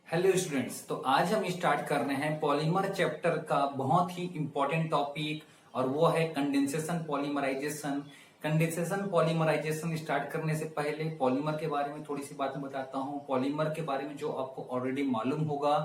Hello students, तो आज हम स्टार्ट कर रहे हैं पॉलीमर चैप्टर का बहुत ही इंपॉर्टेंट टॉपिक और वो है condensation polymerisation. Condensation polymerisation start करने से पहले पॉलीमर के बारे में थोड़ी सी बातें बताता हूँ। पॉलीमर के बारे में जो आपको ऑलरेडी मालूम होगा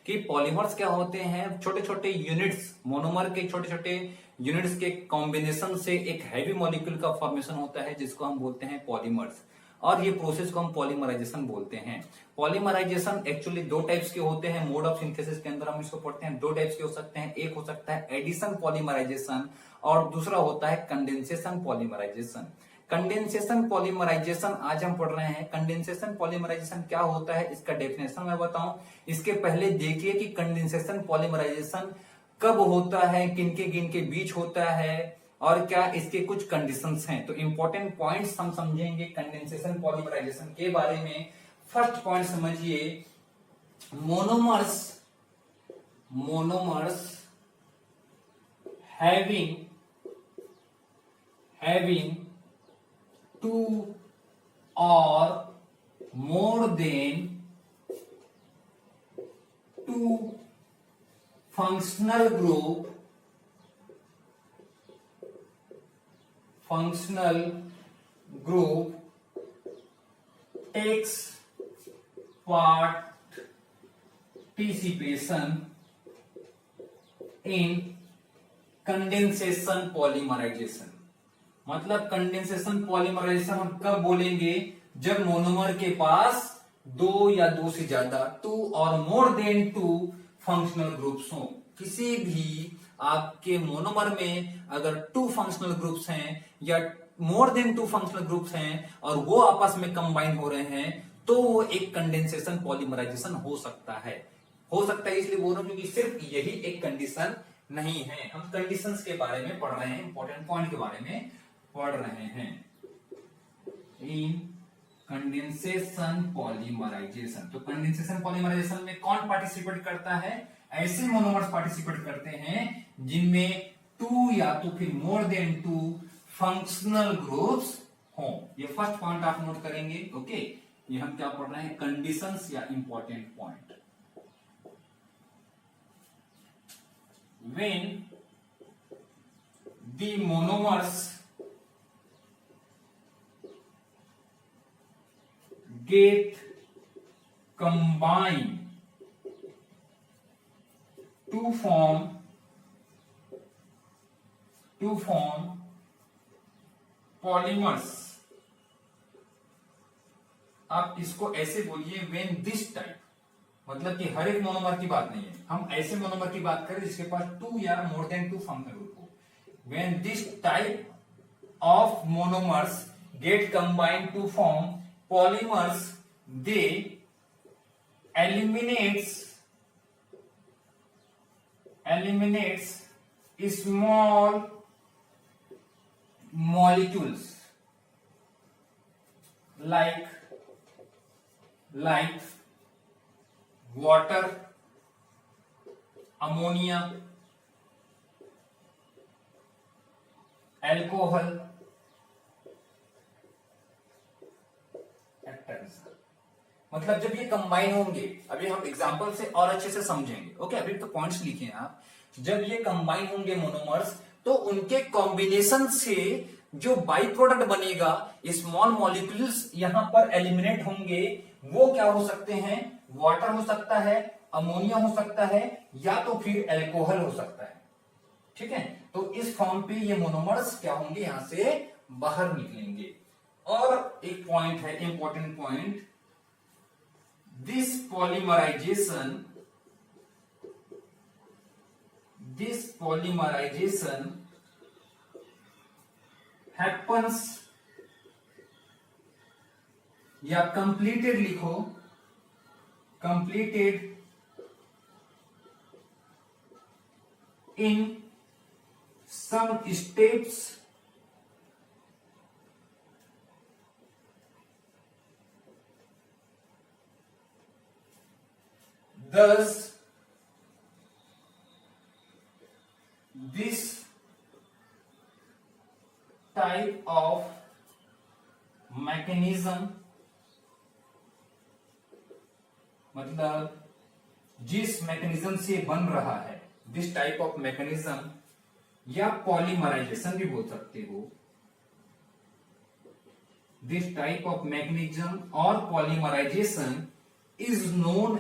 कि पॉलीमर्स क्या होते हैं, छोटे छोटे यूनिट्स, मोनोमर के छोटे छोटे यूनिट्स के कॉम्बिनेशन से एक हैवी मॉलिक्यूल का फॉर्मेशन होता है जिसको हम बोलते हैं पॉलीमर्स। और ये प्रोसेस को हम पॉलीमराइजेशन बोलते हैं। पॉलीमराइजेशन एक्चुअली दो टाइप्स के होते हैं। मोड ऑफ सिंथेसिस के अंदर हम इसको पढ़ते हैं, दो टाइप्स के हो सकते हैं। एक हो सकता है एडिशन पॉलीमराइजेशन और दूसरा होता है कंडेंसेशन पॉलीमराइजेशन। कंडेंसेशन पॉलीमराइजेशन आज हम पढ़ रहे हैं। कंडेंसेशन पॉलीमराइजेशन क्या होता है, इसका डेफिनेशन मैं बताऊं। इसके पहले देखिए कि कंडेंसेशन पॉलीमराइजेशन कब होता है, किनके किनके बीच होता है और क्या इसके कुछ कंडीशंस हैं। तो इंपॉर्टेंट पॉइंट्स हम समझेंगे कंडेंसेशन पॉलीमराइजेशन के बारे में। फर्स्ट पॉइंट समझिए, monomers monomers having two or more than two functional group takes participation in condensation polymerisation. मतलब कंडेंसेशन पॉलीमराइजेशन हम कब बोलेंगे, जब मोनोमर के पास दो या दो से ज्यादा, two or more than two functional groups हो। किसी भी आपके मोनोमर में अगर टू फंक्शनल ग्रुप्स हैं या more than two functional groups हैं और वो आपस में कंबाइन हो रहे हैं तो वो एक कंडेंसेशन पॉलीमराइजेशन हो सकता है। इसलिए बोल रहा हूं क्योंकि सिर्फ यही एक कंडीशन नहीं है, हम कंडीशंस के बारे में पढ़ रहे हैं, इंपॉर्टेंट पॉइंट के बारे में पढ़ रहे हैं। इन कंडेंसेशन पॉलीमराइजेशन, तो कंडेंसेशन पॉलीमराइजेशन में कौन पार्टिसिपेट करता है, ऐसे मोनोमर्स पार्टिसिपेट करते हैं जिनमें टू या तो फिर more than two functional groups हो। ये फर्स्ट पॉइंट आप नोट करेंगे। ओके, ये हम क्या पढ़ रहे हैं, कंडीशंस या important point. When the monomers get combined to form polymers, आप इसको ऐसे बोलिए when this type, मतलब कि हर एक मोनोमर की बात नहीं है, हम ऐसे मोनोमर की बात करें जिसके पास टू या more than two functional group हो। When this type of monomers get combined to form polymers, they eliminates small molecules like water, ammonia, alcohol, मतलब जब ये कंबाइन होंगे, अभी हम एग्जांपल से और अच्छे से समझेंगे। ओके, अभी तो पॉइंट्स लिखे आप। जब ये कंबाइन होंगे मोनोमर्स तो उनके कॉम्बिनेशन से जो बाई प्रोडक्ट बनेगा, स्मॉल मॉलिक्यूल्स यहां पर एलिमिनेट होंगे। वो क्या हो सकते हैं, वाटर हो सकता है, अमोनिया हो सकता है या तो फिर एल्कोहल हो सकता है। ठीक है, तो इस फॉर्म पे ये मोनोमर्स क्या होंगे, यहां से बाहर निकलेंगे। और एक पॉइंट है, important point, this polymerization happens, या completed लिखो, completed in some steps thus this type of mechanism, मतलब जिस मैकेनिज्म से बन रहा है, दिस टाइप ऑफ मैकेनिज्म, या पॉलीमराइजेशन भी बोल सकते हो, दिस टाइप ऑफ मैकेनिज्म और पॉलीमराइजेशन इज नोन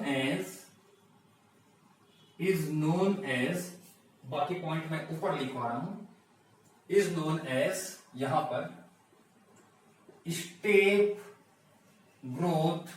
एज, बाकी पॉइंट मैं ऊपर लिखवा रहा हूं, इज नोन एज, यहां पर स्टेप ग्रोथ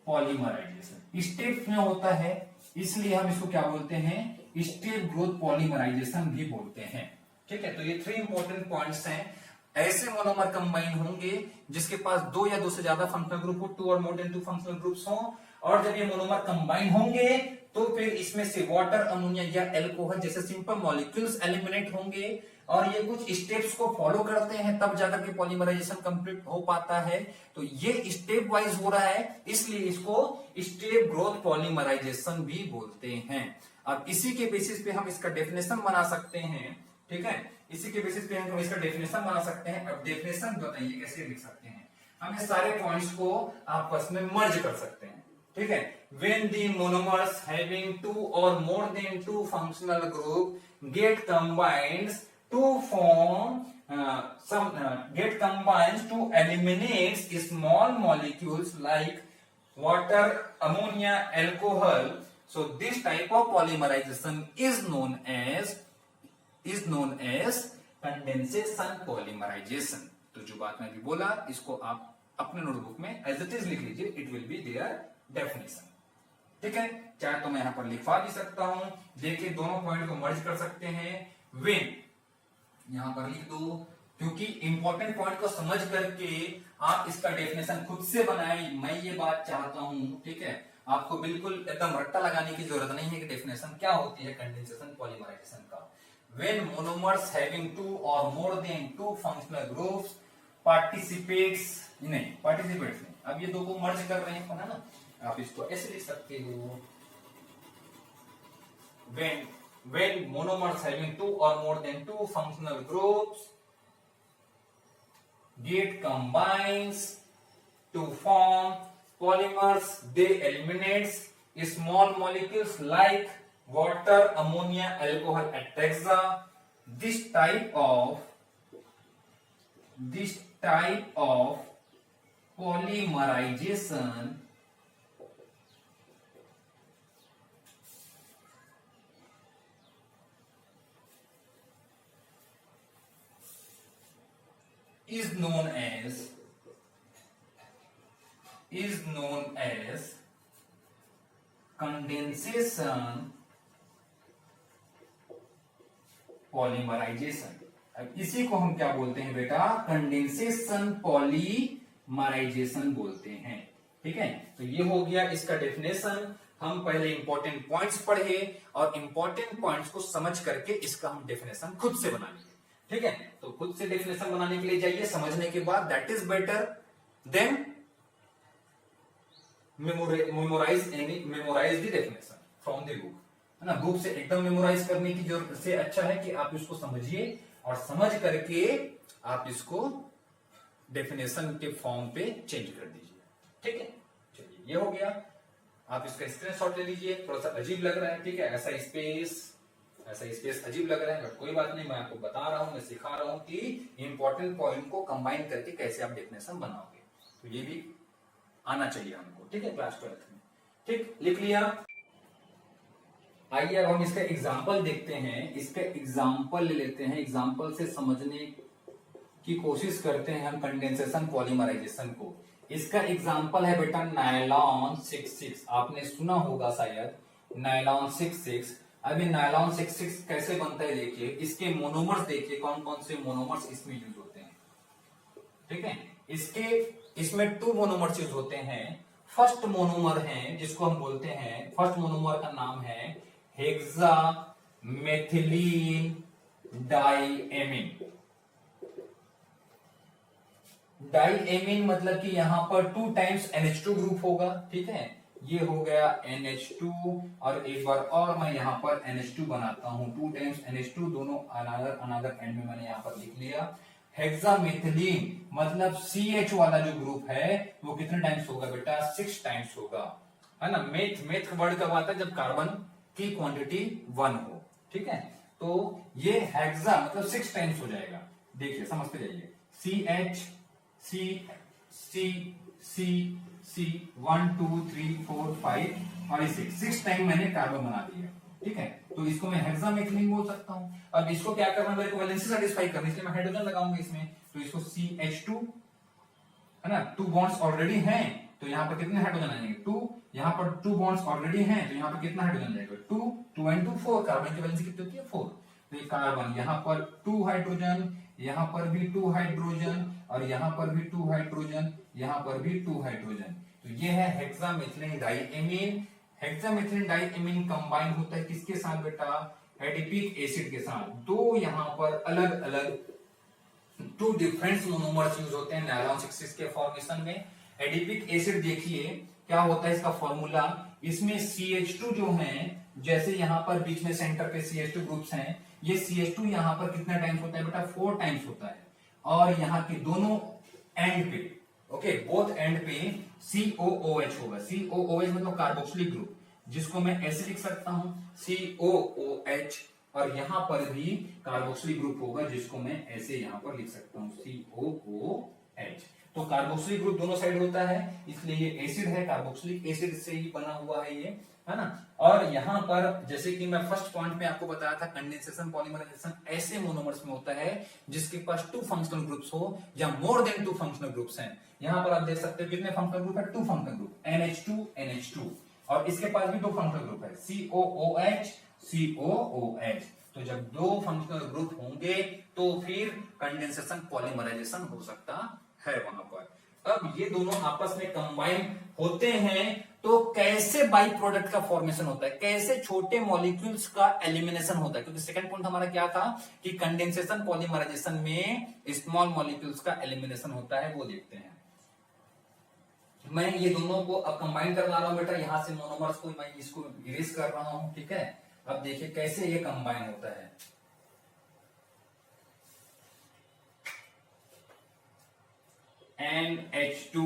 पॉलीमराइजेशन, स्टेप में होता है इसलिए हम इसको क्या बोलते हैं, स्टेप ग्रोथ पॉलीमराइजेशन भी बोलते हैं। ठीक है, तो ये 3 इंपॉर्टेंट पॉइंट्स हैं। ऐसे मोनोमर कंबाइन होंगे जिसके पास 2 या 2 से ज्यादा फंक्शनल ग्रुप हो, 2 और मोर देन 2 फंक्शनल ग्रुप्स हो, और जब ये मोनोमर कंबाइन होंगे तो फिर इसमें से वाटर, अमोनिया या एल्कोहल जैसे सिंपल मॉलिक्यूल्स एलिमिनेट होंगे, और ये कुछ स्टेप्स को फॉलो करते हैं तब जाकर के पॉलीमराइजेशन कंप्लीट हो पाता है। तो ये स्टेप वाइज हो रहा है, इसलिए इसको स्टेप ग्रोथ पॉलीमराइजेशन भी बोलते हैं। अब इसी के बेसिस पे हम इसका डेफिनेशन बना सकते हैं। ठीक है, इसी के बेसिस पे हम इसका डेफिनेशन बना सकते हैं। अब डेफिनेशन बताइए कैसे लिख सकते हैं, हम ये सारे पॉइंट्स को आपस में मर्ज कर सकते हैं। ठीक है, when the monomers having 2 or more than 2 functional group get combined to form get combined to eliminate small molecules like water, ammonia, alcohol. So this type of polymerization is known as condensation polymerisation. तो जो बात मैं भी बोला इसको आप अपने notebook में एज इट इज लिख लीजिए, it will be their definition. ठीक है, चाहे तो मैं यहां पर लिखवा भी सकता हूं, देखिए दोनों पॉइंट को मर्ज कर सकते हैं। व्हेन यहां पर लिख दो, क्योंकि इंपॉर्टेंट पॉइंट को समझ करके आप इसका डेफिनेशन खुद से बनाएं, मैं ये बात चाहता हूं। ठीक है, आपको बिल्कुल एकदम रट्टा लगाने की जरूरत नहीं है कि डेफिनेशन क्या होती है कंडेंसेशन पॉलीमराइजेशन का। When monomers having 2 or more than 2 functional groups participates नहीं, अब ये दो को मर्ज कर रहे हैं ना, आप इसको ऐसे लिख सकते हो, when monomers having 2 or more than 2 functional groups get combines to form polymers, they eliminate small molecules like water, ammonia, alcohol, etc. This type of polymerization is known as condensation polymerisation. अब इसी को हम क्या बोलते हैं बेटा, condensation polymerisation बोलते हैं। ठीक है, तो ये हो गया इसका डेफिनेशन। हम पहले इंपॉर्टेंट पॉइंट्स पढ़े और इंपॉर्टेंट पॉइंट्स को समझ करके इसका हम डेफिनेशन खुद से बनाएंगे। ठीक है, तो खुद से डेफिनेशन बनाने के लिए जाइए, समझने के बाद that is better than memorise the definition from the book, है ना। बुक से एकदम मेमोराइज करने की जरूरत से अच्छा है कि आप इसको समझिए और समझ करके आप इसको डेफिनेशन के फॉर्म पे चेंज कर दीजिए। ठीक है, चलिए ये हो गया। आप इसका स्क्रीनशॉट ले लीजिए। थोड़ा सा अजीब लग रहा है, ठीक है, ऐसा स्पेस अजीब लग रहा है, बट कोई बात नहीं, मैं आपको बता रहा हूं, मैं सिखा रहा हूं कि इंपॉर्टेंट पॉइंट को कंबाइन करके कैसे आप डेफिनेशन बनाओगे। तो ये भी आना चाहिए हमको। ठीक है, क्लास 12 में। ठीक, लिख लिया। आइए अब हम इसका एग्जाम्पल देखते हैं। इसका एग्जाम्पल ले लेते हैं, एग्जाम्पल से समझने की कोशिश करते हैं हम कंडेंसेशन पॉलीमराइजेशन को। इसका एग्जाम्पल है बेटा नायलॉन 66। आपने सुना होगा शायद नायलॉन 66। अभी नायलॉन 66 कैसे बनता है देखिए, इसके मोनोमर्स देखिए, कौन कौन से मोनोमर्स इसमें यूज होते हैं। ठीक है, इसमें 2 मोनोमर्स यूज होते हैं। फर्स्ट मोनोमर है जिसको हम बोलते हैं, फर्स्ट मोनोमर का नाम है हेक्सा मेथिलीन डाइएमीन। डाइएमीन मतलब कि यहां पर 2 टाइम्स NH2 ग्रुप होगा। ठीक है, ये हो गया NH2 और एक बार और मैं यहां पर NH2 बनाता हूं, 2 टाइम्स NH2, दोनों अनदर एंड में मैंने यहां पर लिख लिया। हेक्सामेथिलीन मतलब CH वाला जो ग्रुप है वो कितने टाइम्स होगा बेटा, 6 टाइम्स होगा। है ना। मेथ का वर्ड कब आता है, जब कार्बन की क्वांटिटी 1 हो, ठीक है। तो ये हेक्सा मतलब 6 टाइम्स हो जाएगा। देखिए समझते जाइए, CH C C C C 1 2 3 4 5 और 6 टाइम मैंने कार्बन बना दिया, ठीक है। तो इसको मैं हेक्सामेथिलीन बोल सकता हूं। अब इसको क्या करना, मेरे को वैलेंसी सेटिस्फाई करनी, इसलिए मैं हाइड्रोजन लगाऊंगा इसमें। तो इसको CH2, है ना, 2 बॉन्ड्स ऑलरेडी हैं, तो यहाँ पर कितने हाइड्रोजन आएंगे 2, यहाँ पर 2 बॉन्ड्स ऑलरेडी हैं, तो यहाँ पर कितना हाइड्रोजन जाएगा 2, 2 and 2 4, कार्बन की वैलेंसी कितनी होती है 4। तो ये कार्बन यहाँ पर 2 हाइड्रोजन, यहाँ पर भी 2 हाइड्रोजन, और यहाँ पर भी 2 हाइड्रोजन, यहाँ पर भी 2 हाइड्रोजन। तो ये है hexamethylene diamine. Hexamethylene diamine combine होता है किसके साथ बेटा, एडिपिक एसिड के साथ। दो यहाँ पर अलग अलग 2 डिफरेंट मोनोमर्स यूज होते हैं नायलॉन 6 के फॉर्मेशन में। एडिपिक एसिड देखिए क्या होता है इसका फॉर्मूला, इसमें CH2 जो है, जैसे यहाँ पर बीच में सेंटर पे CH2 ग्रुप्स हैं, ये CH2 यहाँ पर कितना टाइम्स होता है बेटा 4 टाइम्स होता है, और यहाँ के दोनों एंड पे, ओके, बोथ एंड पे COOH होगा। COOH मतलब कार्बोक्सिलिक ग्रुप, जिसको मैं ऐसे लिख सकता हूं COOH, और यहां पर भी कार्बोक्सिलिक ग्रुप होगा, जिसको मैं ऐसे यहां पर लिख सकता हूं COOH। तो कार्बोक्सिलिक ग्रुप दोनों साइड होता है, इसलिए ये एसिड है, कार्बोक्सिलिक एसिड से ही बना हुआ है ये, है ना। और यहां पर जैसे कि मैं फर्स्ट पॉइंट में आपको बताया था, कंडेंसेशन पॉलीमराइजेशन ऐसे मोनोमर्स में होता है जिसके पास 2 फंक्शनल ग्रुप्स हो या मोर देन 2 फंक्शनल ग्रुप्स हैं। यहां पर आप देख सकते हो कितने फंक्शनल ग्रुप है, 2 फंक्शनल ग्रुप, NH2 NH2, और इसके पास भी 2 फंक्शनल ग्रुप है, COOH COOH। तो जब 2 फंक्शनल ग्रुप होंगे तो फिर कंडेंसेशन पॉलीमराइजेशन हो सकता है वहां पर। अब ये दोनों आपस में कंबाइन होते हैं तो कैसे बाई प्रोडक्ट का फॉर्मेशन होता है, कैसे छोटे मॉलिक्यूल्स का एलिमिनेशन होता है, क्योंकि सेकंड पॉइंट हमारा क्या था कि कंडेंसेशन पॉलीमराइजेशन में स्मॉल मॉलिक्यूल्स का एलिमिनेशन होता है, वो देखते हैं। मैं ये दोनों को अब कंबाइन कर ला रहा हूं बेटा, यहां से मोनोमर्स को मैं इसको इरेज कर रहा हूं, ठीक है। अब देखिए कैसे ये कंबाइन होता है। NH2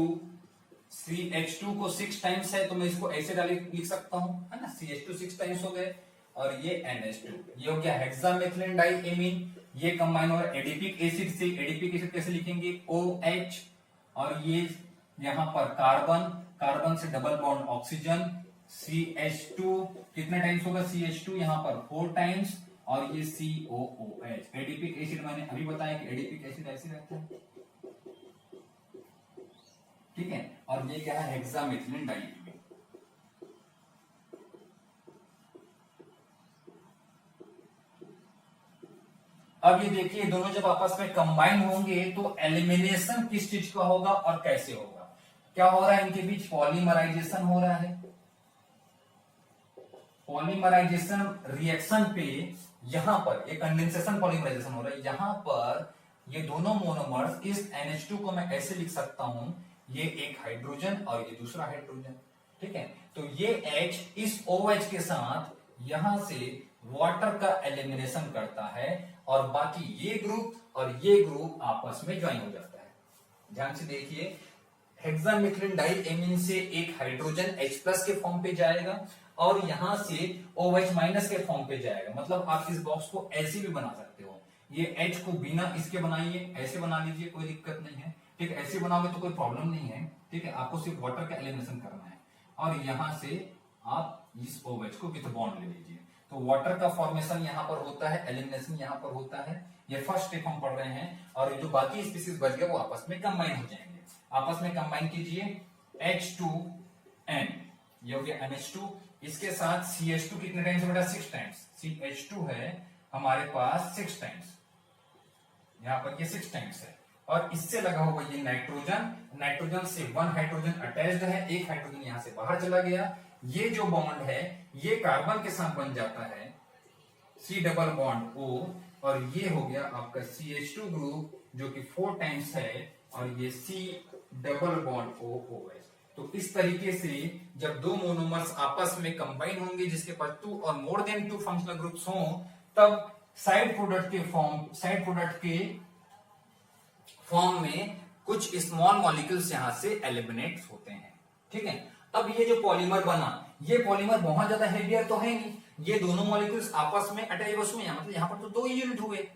CH2 को 6 टाइम्स है, तो मैं इसको ऐसे लिख सकता हूं, है ना, CH2 6 टाइम्स हो गए, और ये NH2, ये हो गया हेक्सामेथिलीन डाइएमीन। ये कंबाइन हो रहा है एडिपिक एसिड से। एडिपिक एसिड कैसे लिखेंगे, OH, और ये यहां पर कार्बन, कार्बन से डबल बॉन्ड ऑक्सीजन, CH2 कितने टाइम्स होगा, CH2 यहां पर 4 टाइम्स, और ये COOH। एडिपिक एसिड मैंने अभी बताया कि एडिपिक एसिड ऐसे रहता है, ठीक है। और ये क्या है, हेक्सामेथिलीन डाइएमीन। अब ये देखिए दोनों जब आपस में कंबाइन होंगे तो एलिमिनेशन किस चीज का होगा और कैसे होगा। क्या हो रहा है, इनके बीच पॉलीमराइजेशन हो रहा है। पॉलीमराइजेशन रिएक्शन पे यहां पर एक कंडेंसेशन पॉलीमराइजेशन हो रहा है, यहां पर ये दोनों मोनोमर्स, इस NH2 को मैं ऐसे लिख सकता हूं, ये एक हाइड्रोजन और ये दूसरा हाइड्रोजन, ठीक है। तो ये H इस OH के साथ यहां से वाटर का एलिमिनेशन करता है, और बाकी ये ग्रुप और ये ग्रुप आपस में ज्वाइन हो जाता है। ध्यान से देखिए, हेक्सामेथिलीन डाइएमीन से एक हाइड्रोजन H+ के फॉर्म पे जाएगा, और यहां से OH- के फॉर्म पे जाएगा। मतलब आप इस बॉक्स को ऐसे भी बना सकते हो, ये H को बिना इसके बनाइए, ऐसे बना लीजिए, कोई दिक्कत नहीं है, ठीक है। ऐसे बनाओगे तो कोई प्रॉब्लम नहीं है, ठीक है। आपको सिर्फ वाटर का एलिमिनेशन करना है, और यहां से आप इस OH को विथ बॉन्ड ले लीजिए। तो वाटर का फॉर्मेशन यहां पर होता है, एलिमिनेशन यहां पर होता है। ये फर्स्ट स्टेप हम पढ़ रहे हैं, और जो बाकी स्पीसीज बच गए वो आपस में कंबाइन हो जाएंगे। आपस में कंबाइन कीजिए, H2N, ये हो गया NH2, इसके साथ CH2 कितने टाइम्स है बेटा, 6 टाइम्स। CH2 है हमारे पास 6 टाइम्स, यहां पर ये 6 टाइम्स है, और इससे लगा हुआ ये नाइट्रोजन, नाइट्रोजन से 1 हाइड्रोजन अटैच्ड है, एक हाइड्रोजन यहां से बाहर चला गया। ये जो बॉन्ड है ये कार्बन के साथ बन जाता है, C डबल बॉन्ड O, और ये हो गया आपका CH2 ग्रुप जो कि 4 टाइम्स है, और ये C डबल बॉन्ड OOH। तो इस तरीके से जब 2 मोनोमर्स आपस में कंबाइन होंगे जिसके पास 2 और मोर देन 2 फंक्शनल ग्रुप्स हों, तब साइड प्रोडक्ट के फॉर्म में कुछ स्मॉल मॉलिक्यूल्स यहां से एलिमिनेट होते हैं, ठीक है। अब ये जो पॉलीमर बना, ये पॉलीमर बहुत ज्यादा हेवियर तो है नहीं, ये दोनों मॉलिक्यूल्स आपस में अटैच उसमें है, मतलब यहाँ पर तो 2 यूनिट हुए,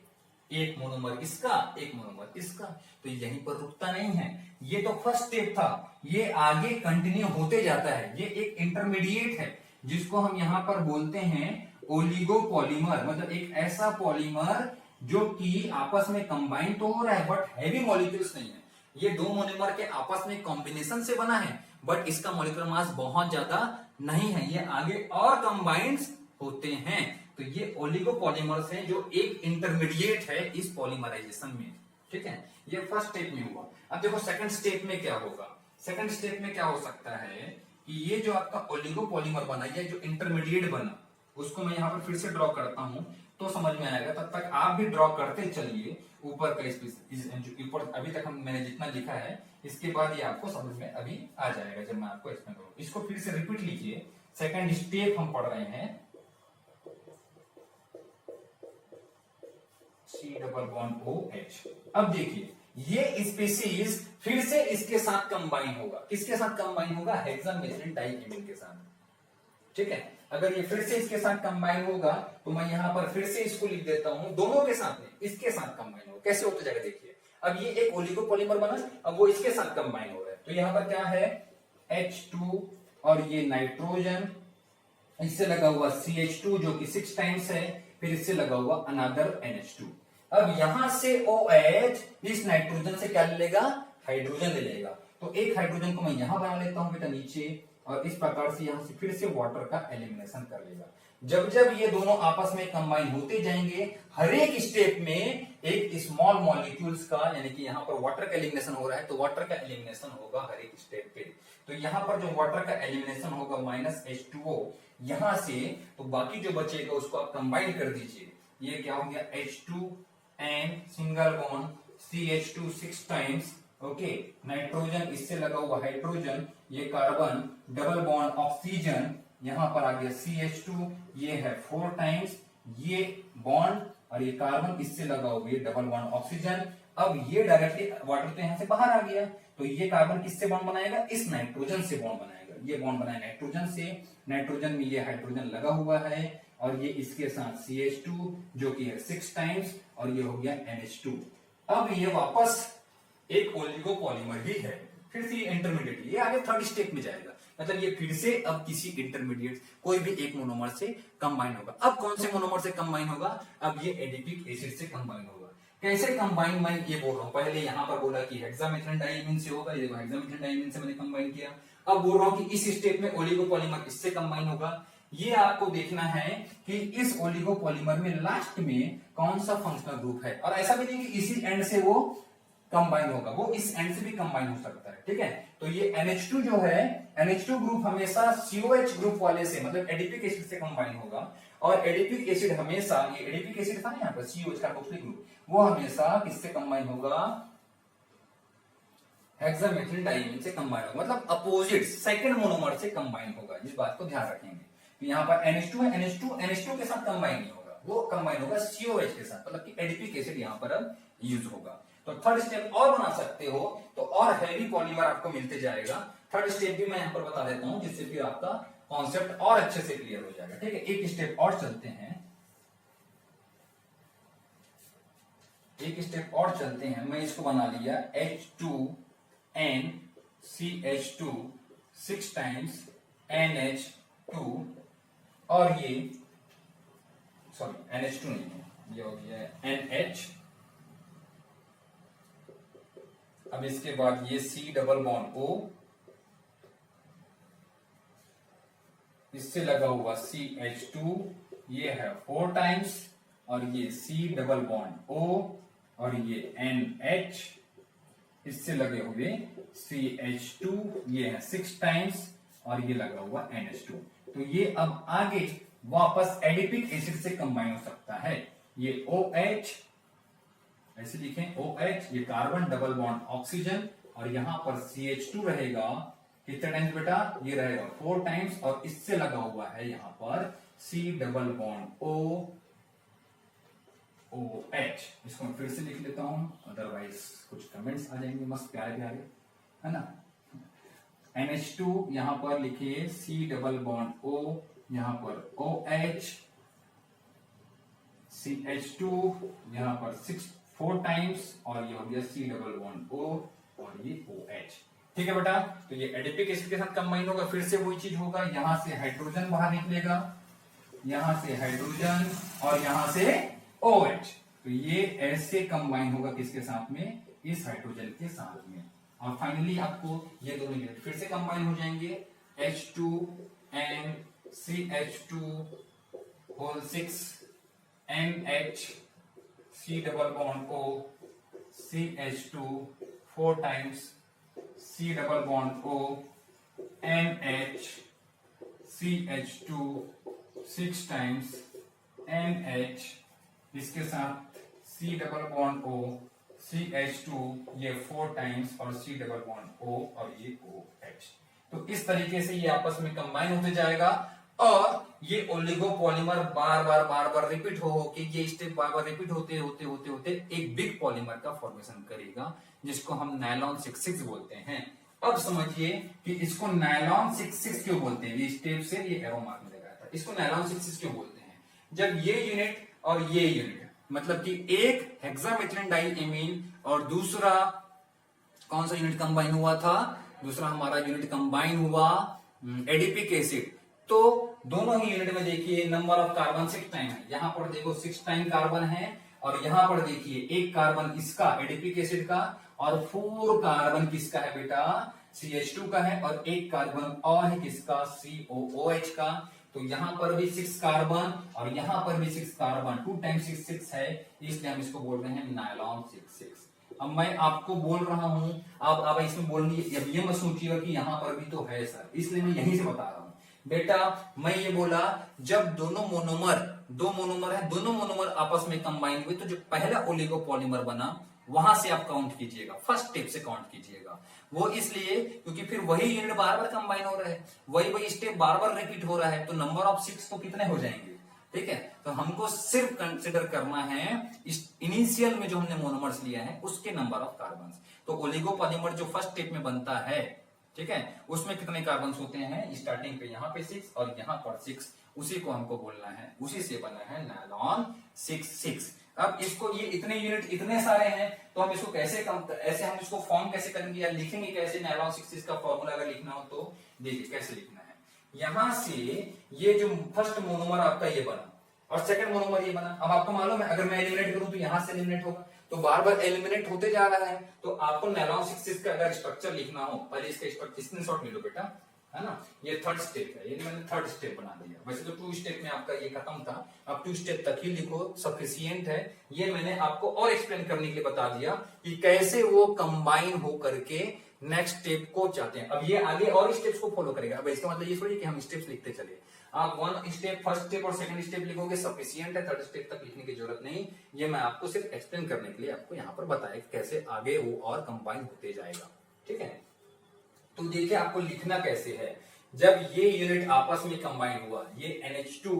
एक मोनोमर इसका, एक मोनोमर इसका, तो यहीं पर रुकता नहीं है। ये तो फर्स्ट स्टेप था, ये आगे कंटिन्यू होते जाता है। ये एक इंटरमीडिएट है जिसको हम यहां पर बोलते हैं ओलिगोपॉलीमर, मतलब एक ऐसा पॉलीमर जो कि आपस में कंबाइन तो हो रहा है बट हैवी मॉलिक्यूल्स नहीं है। ये दो मोनोमर के आपस में कॉम्बिनेशन से बना है बट इसका मॉलिक्यूलर मास बहुत ज्यादा नहीं है, ये आगे और कंबाइंड होते हैं। तो ये ओलिगोपॉलीमर्स हैं जो एक इंटरमीडिएट है इस पॉलीमराइजेशन में, ठीक है। ये फर्स्ट स्टेप में हुआ। अब देखो सेकंड स्टेप में क्या होगा। सेकंड स्टेप में क्या हो सकता है कि ये जो आपका ओलिगोपॉलीमर बना, ये जो इंटरमीडिएट बना, उसको मैं यहां पर फिर से ड्रॉ करता हूं तो समझ में आएगा। तब तक आप भी ड्रॉ करते चलिए ऊपर का ऊपर अभी तक मैंने जितना लिखा है, इसके बाद ये आपको समझ में अभी आ जाएगा जब मैं आपको एक्सप्लेन करूं। इसको फिर से रिपीट लीजिए। सेकंड स्टेप हम पढ़ रहे हैं, C डबल बॉन्ड OH। अब देखिए ये स्पीसीज फिर से इसके साथ कंबाइन होगा। किसके साथ कंबाइन होगा? हेक्सामेथिलीन डाइइमीन के साथ, ठीक है। अगर ये फिर से इसके साथ कंबाइन होगा तो मैं यहां पर फिर से इसको लिख देता हूं, दोनों के साथ में इसके साथ कंबाइन होगा। कैसे होता जाएगा देखिए। अब ये एक ओलिगोपॉलीमर बना, अब वो इसके साथ कंबाइन हो रहा है, तो यहां पर क्या है H2 और ये नाइट्रोजन, इससे लगा हुआ CH2 जो कि 6 टाइम्स है, फिर इससे लगा हुआ अनदर NH2। अब यहां से OH इस नाइट्रोजन से क्या ले लेगा? हाइड्रोजन ले लेगा। तो एक हाइड्रोजन को मैं यहां बना लेता हूं बेटा नीचे, और इस प्रकार से यहां से फिर से वाटर का एलिमिनेशन कर लेगा। जब जब ये दोनों आपस में कंबाइन होते जाएंगे, हर एक स्टेप में एक स्मॉल मॉलिक्यूल्स का, यानी कि यहां पर वाटर का एलिमिनेशन हो रहा है तो वाटर का एलिमिनेशन होगा हर एक स्टेप पे। तो यहां पर जो वाटर का एलिमिनेशन होगा -H2O यहां से, तो बाकी जो बचेगा उसको आप कंबाइन कर दीजिए। ये क्या हो गया? H2N single bond CH2 6 times, okay. Nitrogen इससे लगा हुआ हाइड्रोजन, ये कार्बन डबल बॉन्ड ऑक्सीजन, यहां पर आ गया CH2, ये है 4 टाइम्स, ये बॉन्ड और ये कार्बन इससे लगा हुआ ये डबल बॉन्ड ऑक्सीजन। अब ये डायरेक्टली वाटर तो यहां से बाहर आ गया, तो ये कार्बन किससे बॉन्ड बनाएगा? इस नाइट्रोजन से बॉन्ड बनाएगा। ये बॉन्ड बनाएगा नाइट्रोजन से, नाइट्रोजन में ये हाइड्रोजन लगा हुआ है और ये इसके साथ CH2 जो कि है 6 टाइम्स, और ये हो गया NH2। अब ये वापस एक ओलिगोपॉलीमर ही है, फिर से ये इंटरमीडिएट, ये आगे थर्ड स्टेप में जाएगा। मतलब ये फिर से अब किसी इंटरमीडिएट कोई भी एक मोनोमर से कंबाइन होगा। अब कौन से मोनोमर से कंबाइन होगा? अब ये एडिपिक एसिड से कंबाइन होगा। कैसे कंबाइन, मैं ये बोल रहा हूं। पहले यहां पर बोला कि हेक्सामेथिलीन डाइइमीन से होगा, ये हेक्सामेथिलीन डाइइमीन से मैंने कंबाइन किया। अब बोल रहा हूं कि इस स्टेप में ओलिगोपॉलीमर इससे कंबाइन होगा। ये आपको देखना है कि इस ओलिगोपॉलीमर में लास्ट में कौन सा फंक्शनल ग्रुप है, और ऐसा भी नहीं कि इसी एंड से वो कंबाइन होगा, वो इस एंड से भी कंबाइन हो सकता है, ठीक है। तो ये NH2 जो है, NH2 ग्रुप हमेशा COH ग्रुप वाले से, मतलब एडिपिक एसिड से कंबाइन होगा, और एडिपिक एसिड हमेशा, ये एडिपिक एसिड था ना यहाँ पर COH कार्बोक्सिलिक ग्रुप, वो हमेशा किससे कंबाइन होगा? हेक्सामेथिलीन डाइइमीन से कंबाइन होगा, मतलब अपोजिट सेकंड मोनोमर से कंबाइन होगा। इस बात को ध्यान रखेंगे। तो यहाँ पर NH2 है, NH2 के साथ कंबाइन नहीं होगा, वो कंबाइन होगा COH के साथ, मतलब कि एडिपिक एसिड यहाँ पर अब यूज होगा। तो थर्ड स्टेप और बना सकते हो, तो और हैवी पॉलीमर आपको मिलते जाएगा। थर्ड स्टेप भी मैं यहाँ पर बता देता हूं, जिससे फिर आपका कॉन्सेप्ट और अच्छे से क्लियर हो जाएगा, ठीक है। एक स्टेप और चलते हैं, एक स्टेप और चलते हैं। मैं इसको बना लिया H2N CH2 6 टाइम्स NH2, और ये सॉरी NH2 नहीं है, ये हो गया NH। अब इसके बाद ये C डबल बॉन्ड O, इससे लगा हुआ CH2, ये है 4 टाइम्स, और ये C डबल बॉन्ड O, और ये NH, इससे लगे हुए CH2, ये है 6 टाइम्स, और ये लगा हुआ NH2। तो ये अब आगे वापस एडिपिक एसिड से कंबाइन हो सकता है। ये OH, ऐसे लिखें OH, ये कार्बन डबल बॉन्ड ऑक्सीजन, और यहां पर CH2 रहेगा कितने टाइम्स बेटा? ये रहेगा 4 टाइम्स, और इससे लगा हुआ है यहां पर C डबल बॉन्ड OH। इसको मैं फिर से लिख लेता हूं, अदरवाइज कुछ कमेंट्स आ जाएंगे मस्त प्यारे प्यारे, है ना। NH2 यहां पर लिखिए C डबल बॉन्ड O, यहां पर OH, CH2 यहां पर 4 टाइम्स, और ये हो गया C डबल बॉन्ड O और ये OH। ठीक है बेटा, तो ये एडिपिक एसिड के साथ कंबाइन होगा, फिर से वही चीज होगा, यहां से हाइड्रोजन बाहर निकलेगा, यहां से हाइड्रोजन और यहां से OH, तो ये ऐसे कंबाइन होगा किसके साथ में, इस हाइड्रोजन के साथ में, और फाइनली आपको ये दोनों यूनिट फिर से कंबाइन हो जाएंगे, H2 and CH2 whole 6 NH C double bond O CH2 4 times C double bond O NH CH2 6 times NH, इसके साथ C double bond O CH2 ये 4 टाइम्स और C डबल बॉन्ड O और ये OH। तो इस तरीके से ये आपस में कंबाइन होते जाएगा, और ये ओलिगोपॉलीमर बार बार रिपीट हो के ये स्टेप बार बार रिपीट होते एक बिग पॉलीमर का फॉर्मेशन करेगा, जिसको हम नायलॉन 66 बोलते हैं। अब समझिए कि इसको नायलॉन 66 क्यों बोलते हैं, ये स्टेप से ये एरो मार्क में लगाया था, इसको नायलॉन 66 क्यों बोलते हैं। जब ये यूनिट और ये यूनिट, मतलब कि एक हेक्सामेथिलीन डाइएमीन और दूसरा कौन सा यूनिट कंबाइन हुआ था, दूसरा हमारा यूनिट कंबाइन हुआ एडिपिक एसिड, तो दोनों ही यूनिट में देखिए नंबर ऑफ कार्बन 6 टाइम है, यहां पर देखो 6 टाइम कार्बन है, और यहां पर देखिए एक कार्बन इसका एडिपिक एसिड का, और 4 कार्बन किसका है बेटा, CH2 का है, और एक कार्बन और है किसका, COOH का। तो यहां पर भी 6 कार्बन और यहां पर भी 6 कार्बन, 2 टाइम्स 6 है, इसलिए हम इसको बोल रहे हैं नायलॉन 66। अब मैं आपको बोल रहा हूं, अब इसमें बोलनी, अब ये मत सोचिएगा कि यहां पर भी तो है सर, इसलिए मैं यहीं से बता रहा हूं बेटा। मैं ये बोला जब दो मोनोमर है, दोनों मोनोमर आपस में कंबाइन हुए, तो जो पहला ओलिगोपॉलीमर बना वहां से आप काउंट कीजिएगा, फर्स्ट स्टेप से काउंट कीजिएगा। वो इसलिए क्योंकि फिर वही यूनिट बार बार कंबाइन हो रहा है, वही स्टेप बार बार रिपीट हो रहा है, तो नंबर ऑफ 6 तो कितने हो जाएंगे। ठीक है, तो हमको सिर्फ कंसिडर करना है इस इनिशियल में जो हमने मोनोमर्स लिया है उसके नंबर ऑफ कार्बन। तो ओलिगोपॉलीमर जो फर्स्ट स्टेप में बनता है, ठीक है, उसमें कितने कार्बन होते हैं, स्टार्टिंग पे यहाँ पे 6 और यहाँ पर 6, उसी को हमको बोलना है, उसी से बना है नायलॉन 66। अब इसको ये इतने यूनिट इतने सारे हैं, तो हम इसको कैसे ऐसे हम इसको फॉर्म कैसे करेंगे या लिखेंगे कैसे, नायलॉन 66 का फॉर्मूला अगर लिखना हो तो देखिए कैसे लिखना है। यहां से ये जो फर्स्ट मोनोमर आपका ये बना और सेकंड मोनोमर ये बना, अब आपको मालूम है अगर मैं एलिमिनेट करूं तो यहां से एलिमिनेट होगा, तो बार बार एलिमिनेट होते जा रहा है। तो आपको नायलॉन 66 का अगर स्ट्रक्चर लिखना हो, पहले इसका स्क्रीनशॉट ले लो बेटा, है ना, ये थर्ड स्टेप है, ये मैंने थर्ड स्टेप बना दिया। वैसे तो 2 स्टेप में आपका ये खत्म था, अब 2 स्टेप तक ही लिखो, सफिशिएंट है। ये मैंने आपको और एक्सप्लेन करने के लिए बता दिया कि कैसे वो कंबाइन हो करके नेक्स्ट स्टेप को चाहते हैं। अब ये आगे और स्टेप्स को फॉलो करेगा। अब इसका मतलब ये थोड़ी कि हम स्टेप्स लिखते चले, आप 1 स्टेप, फर्स्ट स्टेप और सेकंड स्टेप लिखोगे, सफिशिएंट है, थर्ड स्टेप तक लिखने की जरूरत नहीं। ये मैं आपको सिर्फ एक्सप्लेन करने के लिए आपको यहाँ पर बताया कैसे आगे वो और कंबाइन होते जाएगा। ठीक है, तो देखिए आपको लिखना कैसे है। जब ये यूनिट आपस में कंबाइन हुआ, ये NH2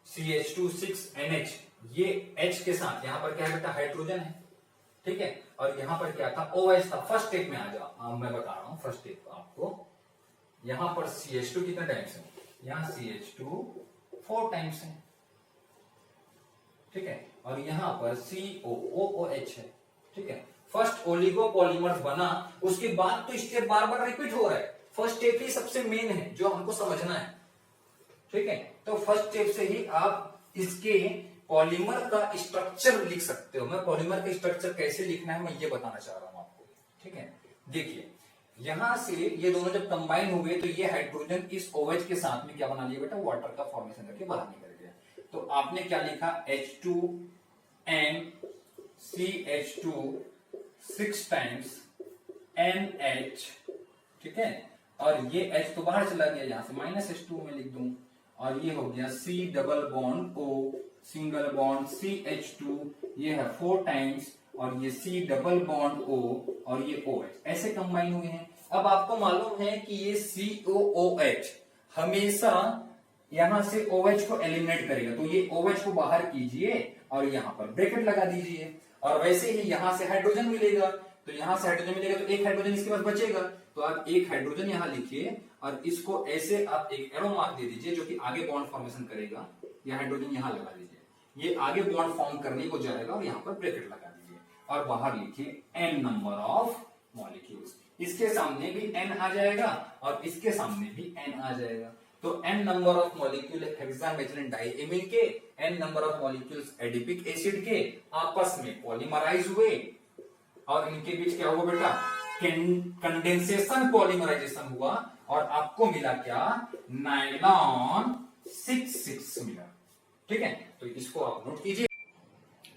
CH2 6NH, ये H के साथ यहाँ पर क्या है बेटा, हाइड्रोजन है, ठीक है, और यहाँ पर क्या था, OH था। फर्स्ट स्टेप में आ जाओ, मैं बता रहा हूँ फर्स्ट स्टेप आपको। यहाँ पर CH2 कितने टाइम्स है, यहाँ CH2 4 टाइम्स है, ठीक है, और यहाँ पर COOH है, ठीक है। फर्स्ट ओलिगोपॉलीमर बना, उसके बाद तो स्टेप बार बार रिपीट हो रहा है, फर्स्ट स्टेप ही सबसे मेन है जो हमको समझना है, ठीक है। तो फर्स्ट स्टेप से ही आप इसके पॉलीमर का स्ट्रक्चर लिख सकते हो। मैं पॉलीमर का स्ट्रक्चर कैसे लिखना है मैं ये बताना चाह रहा हूं आपको, ठीक है। देखिए यहां से ये दोनों जब कंबाइन हुए तो ये हाइड्रोजन इस OH के साथ में क्या बना लिया बेटा, वाटर का फॉर्मेशन करके बाहर निकल गया। तो आपने क्या लिखा, H2 and CH2 6 times NH, ठीक है, और ये H तो बाहर चला गया, यहां से -H2 में लिख दूं, और ये हो गया C double bond O single bond CH2, ये है 4 टाइम्स, और ये C डबल बॉन्ड O और ये OH ऐसे कंबाइन हुए हैं। अब आपको मालूम है कि ये COOH हमेशा यहां से OH को एलिमिनेट करेगा, तो ये OH को बाहर कीजिए और यहां पर ब्रैकेट लगा दीजिए, और वैसे ही यहां से हाइड्रोजन मिलेगा, तो यहां से हाइड्रोजन मिलेगा तो एक हाइड्रोजन इसके पास बचेगा, तो आप एक हाइड्रोजन यहां लिखिए और इसको ऐसे आप एक एरो मार्क दे दीजिए जो कि आगे बॉन्ड फॉर्मेशन करेगा। यह हाइड्रोजन यहां लगा दीजिए, ये आगे बॉन्ड फॉर्म करने को जाएगा और यहां पर ब्रैकेट लगा दीजिए और बाहर लिखिए n नंबर ऑफ मॉलिक्यूल्स। इसके सामने भी n आ जाएगा और इसके सामने भी n आ जाएगा। तो n number of molecule hexamethylene diamine के, n number of molecules adipic acid के आपस में पॉलीमराइज हुए और इनके बीच क्या हुआ बेटा, कंडेंसेशन पॉलीमराइजेशन हुआ और आपको मिला क्या, नायलॉन 6,6 मिला। ठीक है, तो इसको आप नोट कीजिए।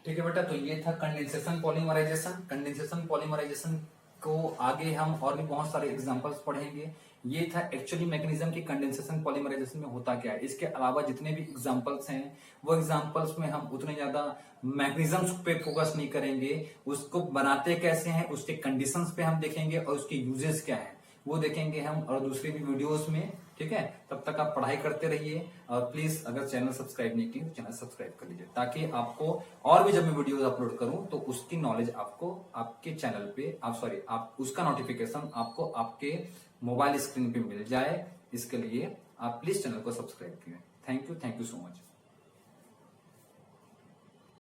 ठीक है बेटा, तो ये था कंडेंसेशन पॉलीमराइजेशन। कंडेंसेशन पॉलीमराइजेशन को आगे हम और भी बहुत सारे एग्जांपल्स पढ़ेंगे। ये था एक्चुअली मैकेनिज्म की कंडेंसेशन पॉलीमराइजेशन में होता क्या है। इसके अलावा जितने भी एग्जांपल्स हैं वो एग्जांपल्स में हम उतने ज्यादा मैकेनिज्म्स पे फोकस नहीं करेंगे, उसको बनाते कैसे हैं उसके कंडीशंस पे हम देखेंगे और उसके यूजेस क्या है वो देखेंगे हम और दूसरे भी वीडियोस में। ठीक है, तब तक आप पढ़ाई करते रहिए और प्लीज अगर चैनल सब्सक्राइब नहीं किया तो चैनल सब्सक्राइब कर लीजिए ताकि आपको और भी जब मैं वीडियोस अपलोड करूं तो उसकी नॉलेज आपको आपके चैनल पे आप उसका नोटिफिकेशन आपको आपके मोबाइल स्क्रीन पे मिल जाए। इसके लिए आप प्लीज चैनल को सब्सक्राइब करें। Thank you so much.